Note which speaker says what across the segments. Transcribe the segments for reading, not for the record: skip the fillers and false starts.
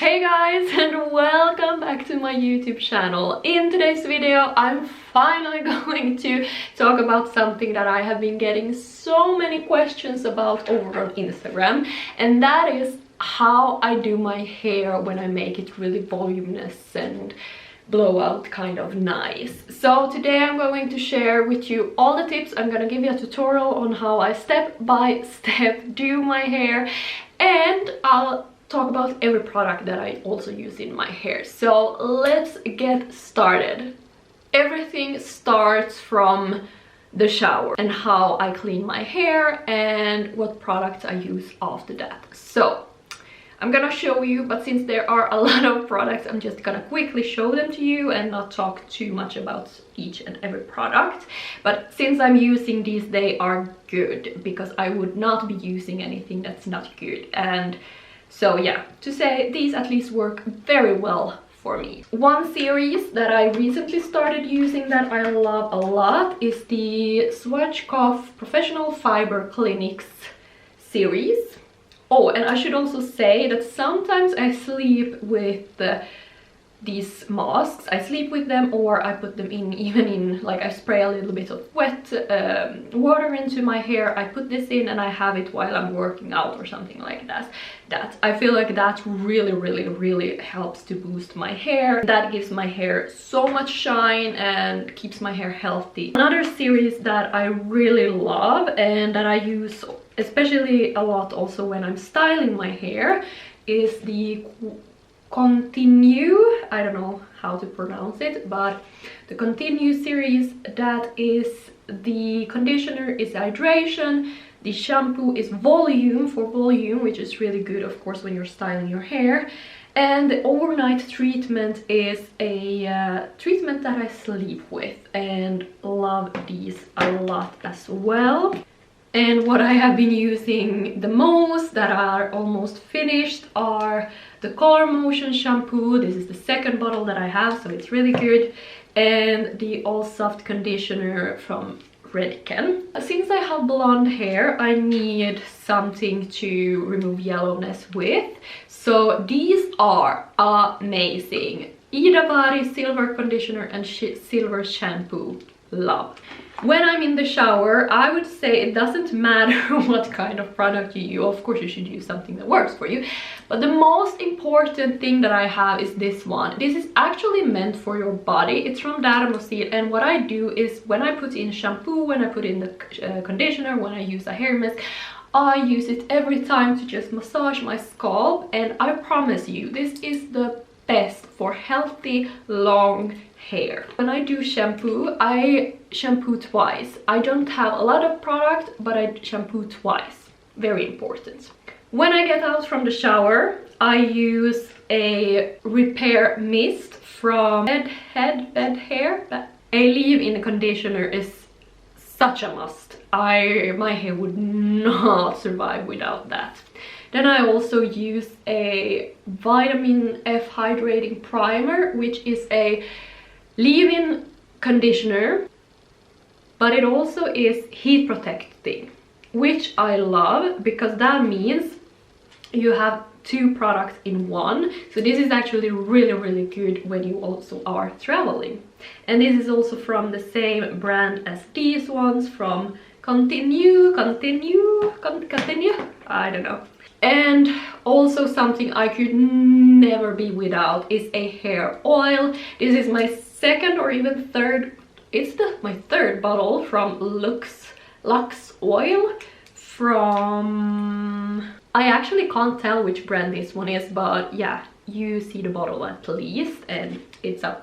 Speaker 1: Hey guys, and welcome back to my YouTube channel. In today's video I'm finally going to talk about something that I have been getting so many questions about over on Instagram, and that is how I do my hair when I make it really voluminous and blowout kind of nice. So today I'm going to share with you all the tips. I'm gonna give you a tutorial on how I step by step do my hair, and I'll talk about every product that I also use in my hair. So let's get started. Everything starts from the shower and how I clean my hair and what products I use after that. So I'm gonna show you, but since there are a lot of products, I'm just gonna quickly show them to you and not talk too much about each and every product. But since I'm using these, they are good, because I would not be using anything that's not good. And so yeah, to say, these at least work very well for me. One series that I recently started using that I love a lot is the Schwarkopf Professional Fiber Clinix series. Oh, and I should also say that sometimes I sleep with these masks. I sleep with them, or I put them in, even in, like, I spray a little bit of wet water into my hair. I put this in and I have it while I'm working out or something like that. I feel like that really helps to boost my hair. That gives my hair so much shine and keeps my hair healthy. Another series that I really love and that I use especially a lot also when I'm styling my hair is the Continu. I don't know how to pronounce it, but the Continu series. That is, the conditioner is hydration, the shampoo is volume for volume, which is really good of course when you're styling your hair, and the overnight treatment is a treatment that I sleep with, and love these a lot as well. And what I have been using the most, that are almost finished, are the Color Motion shampoo. This is the second bottle that I have, so it's really good. And the All Soft conditioner from Redken. Since I have blonde hair, I need something to remove yellowness with. So these are amazing. Ida Body Silver Conditioner and Silver Shampoo. Love. When I'm in the shower, I would say it doesn't matter what kind of product you use. Of course you should use something that works for you, but the most important thing that I have is this one. This is actually meant for your body. It's from Dermosil, and what I do is when I put in shampoo, when I put in the conditioner, when I use a hair mask, I use it every time to just massage my scalp, and I promise you this is the best for healthy long hair. When I do shampoo, I shampoo twice. I don't have a lot of product, but I shampoo twice. Very important. When I get out from the shower, I use a repair mist from Bed Hair. A leave-in conditioner is such a must. My hair would not survive without that. Then I also use a vitamin F hydrating primer, which is a leave-in conditioner, but it also is heat protecting, which I love, because that means you have two products in one. So this is actually really good when you also are traveling. And this is also from the same brand as these ones, from Continu, I don't know. And also something I could never be without is a hair oil. This is my second or even third, it's my third bottle from Lux Oil from, I actually can't tell which brand this one is, but yeah, you see the bottle at least, and it's a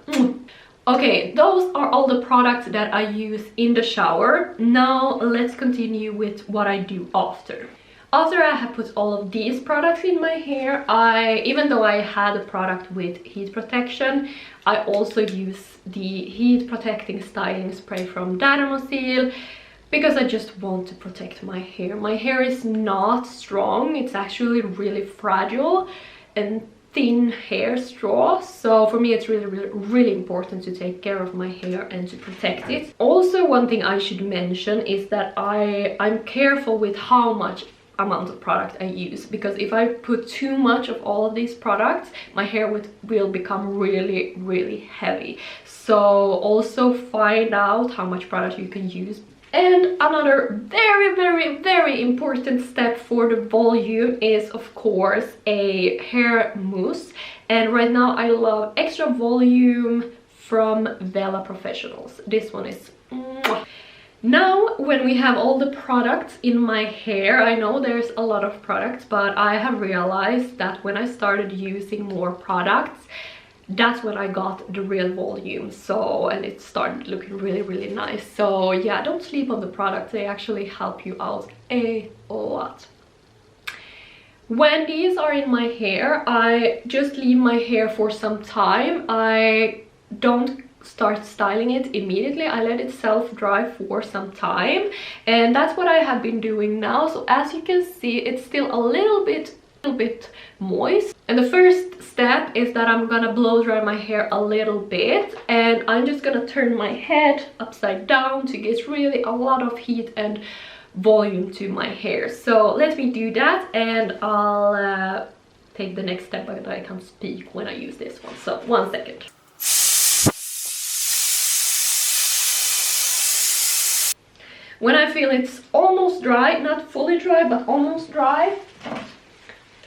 Speaker 1: Okay, those are all the products that I use in the shower. Now let's continue with what I do after. After I have put all of these products in my hair, even though I had a product with heat protection, I also use the heat protecting styling spray from Dermosil, because I just want to protect my hair. My hair is not strong, it's actually really fragile and thin hair straw, so for me it's really important to take care of my hair and to protect it. Also, one thing I should mention is that I'm careful with how much amount of product I use, because if I put too much of all of these products, my hair will become really heavy. So also find out how much product you can use. And another very important step for the volume is of course a hair mousse, and right now I love Extra Volume from Wella Professionals. This one is mwah. Now when we have all the products in my hair, I know there's a lot of products, but I have realized that when I started using more products, that's when I got the real volume. So, and it started looking really nice. So yeah, don't sleep on the products, they actually help you out a lot. When these are in my hair, I just leave my hair for some time. I don't start styling it immediately, I let it self-dry for some time, and that's what I have been doing now. So as you can see, it's still a little bit moist, and the first step is that I'm gonna blow dry my hair a little bit, and I'm just gonna turn my head upside down to get really a lot of heat and volume to my hair. So let me do that, and I'll take the next step, but I can't speak when I use this one, so 1 second. When I feel it's almost dry, not fully dry, but almost dry,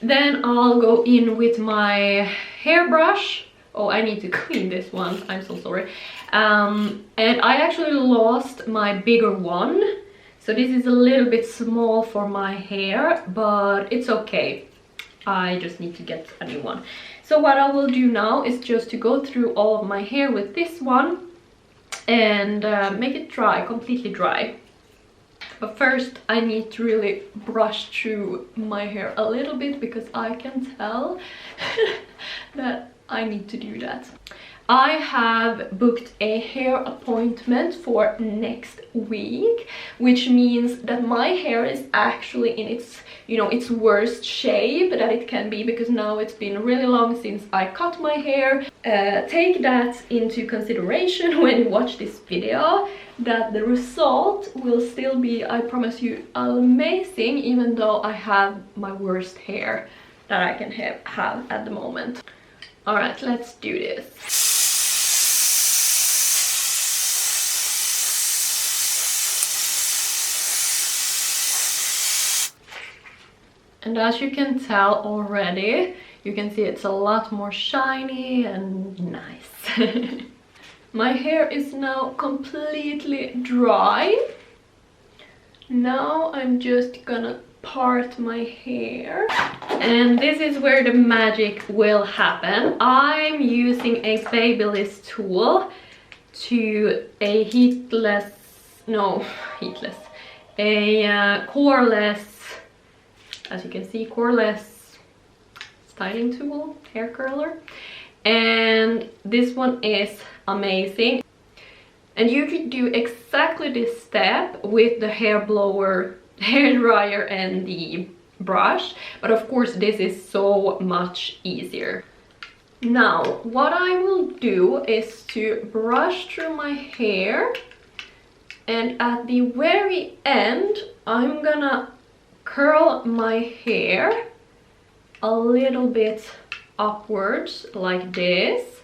Speaker 1: then I'll go in with my hairbrush. Oh, I need to clean this one, I'm so sorry. And I actually lost my bigger one, so this is a little bit small for my hair, but it's okay. I just need to get a new one. So what I will do now is just to go through all of my hair with this one and make it dry, completely dry. But first I need to really brush through my hair a little bit, because I can tell that I need to do that. I have booked a hair appointment for next week, which means that my hair is actually in its, you know, its worst shape that it can be, because now it's been really long since I cut my hair. Take that into consideration when you watch this video, that the result will still be, I promise you, amazing, even though I have my worst hair that I can have at the moment. Alright, let's do this. And as you can tell already, you can see it's a lot more shiny and nice. My hair is now completely dry. Now I'm just gonna part my hair. And this is where the magic will happen. I'm using a Babyliss tool to a coreless, as you can see, coreless styling tool, hair curler. And this one is amazing. And you could do exactly this step with the hair blower, hair dryer and the brush, but of course this is so much easier. Now what I will do is to brush through my hair, and at the very end I'm gonna curl my hair a little bit upwards like this.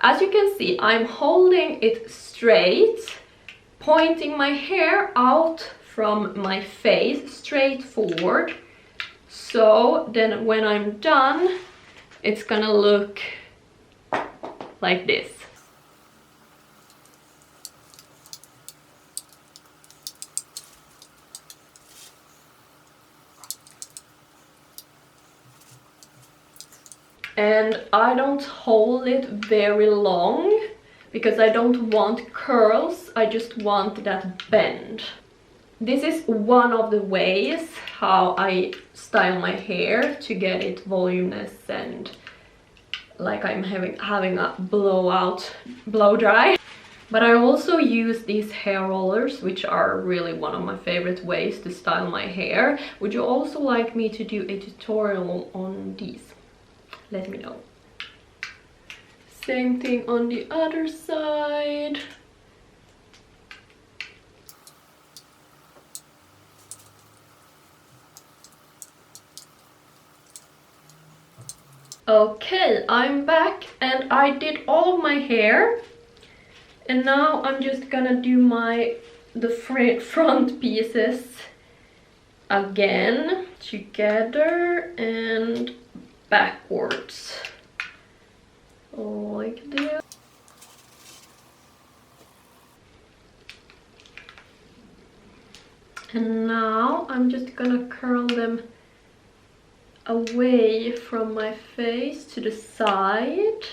Speaker 1: As you can see, I'm holding it straight, pointing my hair out from my face straight forward. So then when I'm done, it's gonna look like this. And I don't hold it very long because I don't want curls, I just want that bend. This is one of the ways how I style my hair to get it voluminous and like I'm having a blowout, blow dry. But I also use these hair rollers, which are really one of my favorite ways to style my hair. Would you also like me to do a tutorial on these? Let me know. Same thing on the other side. Okay, I'm back and I did all of my hair, and now I'm just gonna do the front pieces again, together and backwards, like this. And now I'm just gonna curl them away from my face to the side.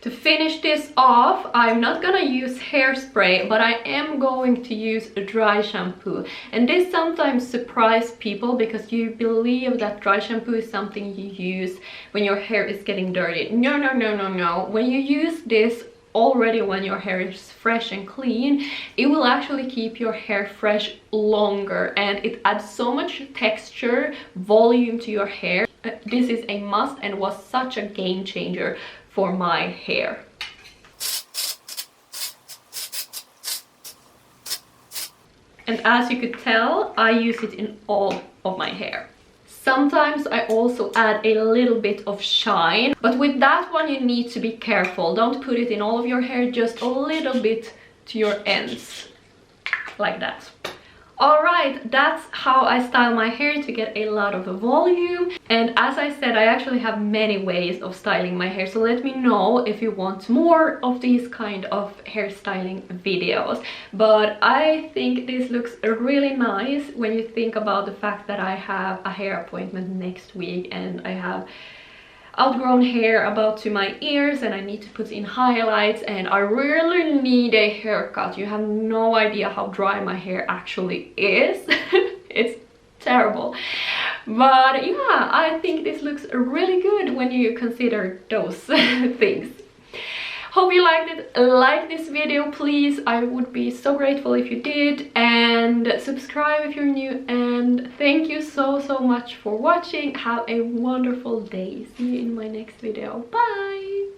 Speaker 1: To finish this off, I'm not gonna use hairspray, but I am going to use a dry shampoo. And this sometimes surprises people because you believe that dry shampoo is something you use when your hair is getting dirty. No, no, no, no, no. When you use this already when your hair is fresh and clean, it will actually keep your hair fresh longer, and it adds so much texture, volume to your hair. This is a must and was such a game changer for my hair. And as you could tell, I use it in all of my hair. Sometimes I also add a little bit of shine, but with that one you need to be careful. Don't put it in all of your hair, just a little bit to your ends, like that. Alright, that's how I style my hair to get a lot of volume. And as I said, I actually have many ways of styling my hair, so let me know if you want more of these kind of hairstyling videos. But I think this looks really nice when you think about the fact that I have a hair appointment next week and I have outgrown hair about to my ears and I need to put in highlights and I really need a haircut. You have no idea how dry my hair actually is. It's terrible. But yeah, I think this looks really good when you consider those things. Hope you liked it. Like this video, please. I would be so grateful if you did, and subscribe if you're new. And thank you so much for watching. Have a wonderful day. See you in my next video. Bye.